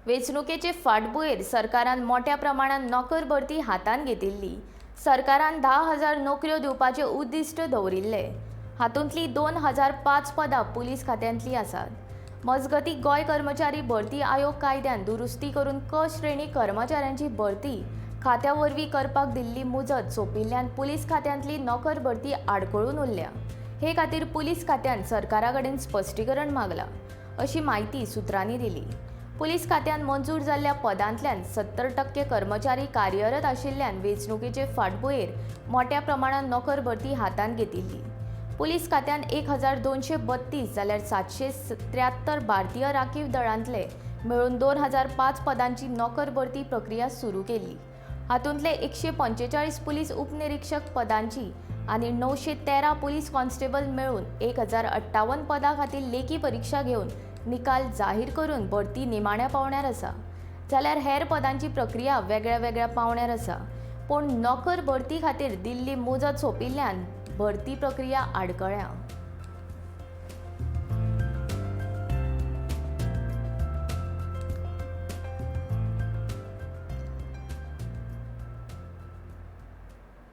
वेंचणुकेचे फाटभुंयेर सरकारान मोठ्या प्रमाणात नोकर भरती हातांत घेतिल्ली। सरकारान 10,000 नोकऱ्यो दिवपाचें उद्दिश्ट दवरिल्ले। हातूंतली 2,005 पदां पुलीस खात्यांतलीं आसात। मजगतीं गोंय कर्मचारी भरती आयोग कायद्यान दुरुस्ती करून क श्रेणी कर्मचाऱ्यांची भरती खात्या वरवीं करपाक दिल्ली मुजत सोंपिल्ल्यान पुलीस खात्यांतली नोकर भरती आडखळून उरल्या। हे खातीर पुलीस खात्यान सरकारा कडेन स्पश्टीकरण मागलां, अशी माहिती सुत्रांनी दिली। पुलीस खात्यान मंजूर जाल्ल्या पदांतल्यान 70% कर्मचारी कार्यरत आशिल्ल्यान वेंचणुकेचे फाटभुंयेर मोठ्या प्रमाणात नोकर भरती हातांत घेतिल्ली। पुलीस खात्यान 1,232 जाल्यार 773 भारतीय राखीव दळांतले मेळून 2,005 पदांची नोकर भरती प्रक्रिया सुरू केली। हातूंतले 145 पुलीस उपनिरीक्षक पदांची आनी 913 पुलीस कॉन्स्टेबल मेळून 1,058 पदां खातीर लेखी परीक्षा घेवन निकाल जाहीर करून भरती निमाण्या पावण्यार आसा। जाल्यार हेर पदांची प्रक्रिया वेगळ्या वेगळ्या पावण्यार आसा। पूण नोकर भरती खातीर दिल्ली मुजत सोंपिल्ल्यान भरती प्रक्रिया आडकळ्ळ्या।